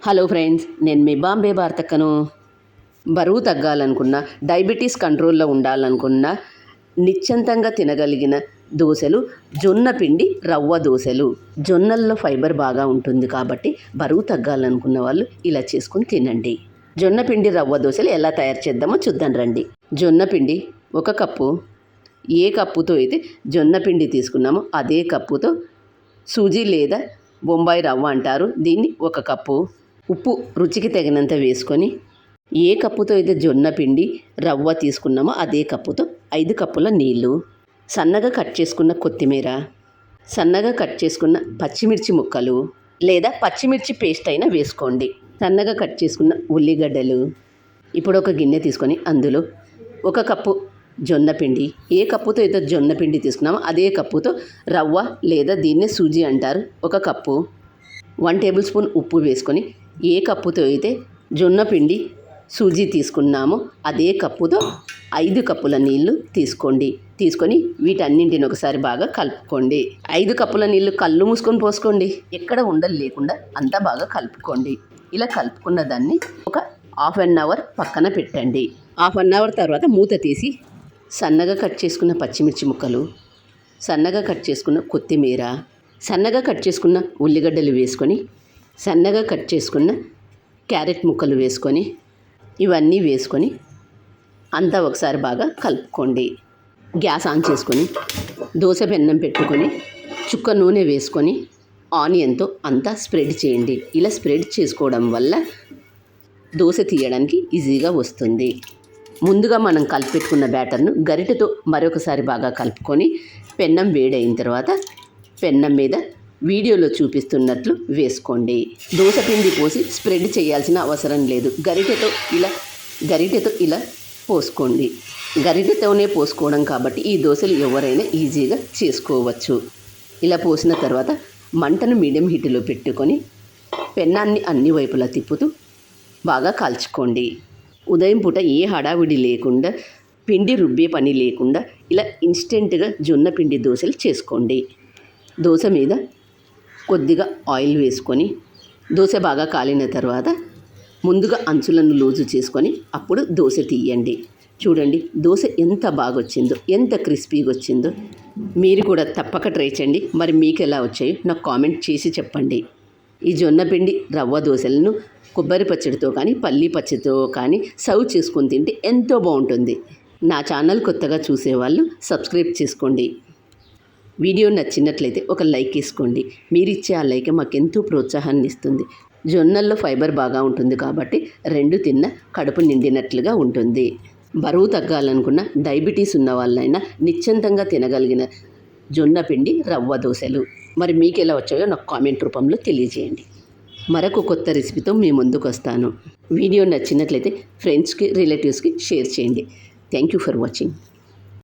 Hello friends, నేను మీ బాంబే భారతక్కను. బరువు తగ్గాలనుకున్న, diabetes కంట్రోల్లో ఉండాలనుకున్న, నిశ్చంతంగా తినగలిగిన దోశలు జొన్న పిండి రవ్వ దోశలు. జొన్నల్లో ఫైబర్ బాగా ఉంటుంది కాబట్టి బరువు తగ్గాలనుకున్న వాళ్ళు ఇలా చేసుకుని తినండి. జొన్న పిండి రవ్వ దోశలు ఎలా తయారు చేద్దామో చూద్దాం రండి. జొన్న పిండి 1 కప్పు. ఏ కప్పుతో అయితే జొన్న పిండి తీసుకున్నామో అదే కప్పుతో సూజీ లేదా బొంబాయి రవ్వ అంటారు, దీన్ని 1 కప్పు. ఉప్పు రుచికి తగినంత వేసుకొని, ఏ కప్పుతో అయితే జొన్న పిండి రవ్వ తీసుకున్నామో అదే కప్పుతో 5 కప్పుల నీళ్ళు, సన్నగా కట్ చేసుకున్న కొత్తిమీర, సన్నగా కట్ చేసుకున్న పచ్చిమిర్చి ముక్కలు లేదా పచ్చిమిర్చి పేస్ట్ అయినా వేసుకోండి, సన్నగా కట్ చేసుకున్న ఉల్లిగడ్డలు. ఇప్పుడు ఒక గిన్నె తీసుకొని అందులో 1 కప్పు జొన్న పిండి, ఏ కప్పుతో అయితే జొన్న పిండి తీసుకున్నామో అదే కప్పుతో రవ్వ లేదా దీన్నే సూజీ అంటారు 1 కప్పు, 1 టేబుల్ స్పూన్ ఉప్పు వేసుకొని, ఏ కప్పుతో అయితే జొన్న పిండి సూజీ తీసుకున్నామో అదే కప్పుతో 5 కప్పుల నీళ్లు తీసుకొని వీటన్నింటిని ఒకసారి బాగా కలుపుకోండి. 5 కప్పుల నీళ్లు కళ్ళు మూసుకొని పోసుకోండి, ఎక్కడ ఉండలు లేకుండా అంతా బాగా కలుపుకోండి. ఇలా కలుపుకున్న దాన్ని ఒక ½ అన్ అవర్ పక్కన పెట్టండి. ½ అన్ అవర్ తర్వాత మూత తీసి సన్నగా కట్ చేసుకున్న పచ్చిమిర్చి ముక్కలు, సన్నగా కట్ చేసుకున్న కొత్తిమీర, సన్నగా కట్ చేసుకున్న ఉల్లిగడ్డలు వేసుకొని, సన్నగా కట్ చేసుకున్న క్యారెట్ ముక్కలు వేసుకొని, ఇవన్నీ వేసుకొని అంతా ఒకసారి బాగా కలుపుకోండి. గ్యాస్ ఆన్ చేసుకొని దోశ పెన్నం పెట్టుకొని చుక్క నూనె వేసుకొని ఆనియన్తో అంతా స్ప్రెడ్ చేయండి. ఇలా స్ప్రెడ్ చేసుకోవడం వల్ల దోశ తీయడానికి ఈజీగా వస్తుంది. ముందుగా మనం కలిపెట్టుకున్న బ్యాటర్ను గరిటెతో మరొకసారి బాగా కలుపుకొని పెన్నం వేడైన తర్వాత పెన్నం మీద వీడియోలో చూపిస్తున్నట్లు వేసుకోండి. దోశ పిండి పోసి స్ప్రెడ్ చేయాల్సిన అవసరం లేదు. గరిటెతో ఇలా పోసుకోండి. గరిటెతోనే పోసుకోవడం కాబట్టి ఈ దోశలు ఎవరైనా ఈజీగా చేసుకోవచ్చు. ఇలా పోసిన తర్వాత మంటను మీడియం హీట్లో పెట్టుకొని పెన్నాన్ని అన్ని వైపులా తిప్పుతూ బాగా కాల్చుకోండి. ఉదయం పూట ఏ హడావిడి లేకుండా, పిండి రుబ్బే పని లేకుండా ఇలా ఇన్స్టెంట్గా జొన్న పిండి దోశలు చేసుకోండి. దోశ మీద కొద్దిగా ఆయిల్ వేసుకొని దోశ బాగా కాలిన తర్వాత ముందుగా అంచులను లూజు చేసుకొని అప్పుడు దోశ తీయండి. చూడండి దోశ ఎంత బాగా వచ్చిందో, ఎంత క్రిస్పీగా వచ్చిందో. మీరు కూడా తప్పక ట్రై చేయండి. మరి మీకు ఎలా వచ్చాయో నాకు కామెంట్ చేసి చెప్పండి. ఈ జొన్న పిండి రవ్వ దోశలను కొబ్బరి పచ్చడితో కానీ పల్లీ పచ్చడితో కానీ సర్వ్ చేసుకొని తింటే ఎంతో బాగుంటుంది. నా ఛానల్ కొత్తగా చూసేవాళ్ళు సబ్స్క్రైబ్ చేసుకోండి. వీడియో నచ్చినట్లయితే ఒక లైక్ వేసుకోండి. మీరిచ్చే ఆ లైక్ మాకెంతో ప్రోత్సాహాన్ని ఇస్తుంది. జొన్నల్లో ఫైబర్ బాగా ఉంటుంది కాబట్టి 2 తిన్న కడుపు నిండినట్లుగా ఉంటుంది. బరువు తగ్గాలనుకున్న, డయాబెటీస్ ఉన్న వాళ్ళైనా నిశ్చంతంగా తినగలిగిన జొన్న పిండి రవ్వ దోశలు. మరి మీకు ఎలా వచ్చాయో నాకు కామెంట్ రూపంలో తెలియజేయండి. మరొక కొత్త రెసిపీతో మీ ముందుకు వస్తాను. వీడియో నచ్చినట్లయితే ఫ్రెండ్స్కి, రిలేటివ్స్కి షేర్ చేయండి. Thank you for watching.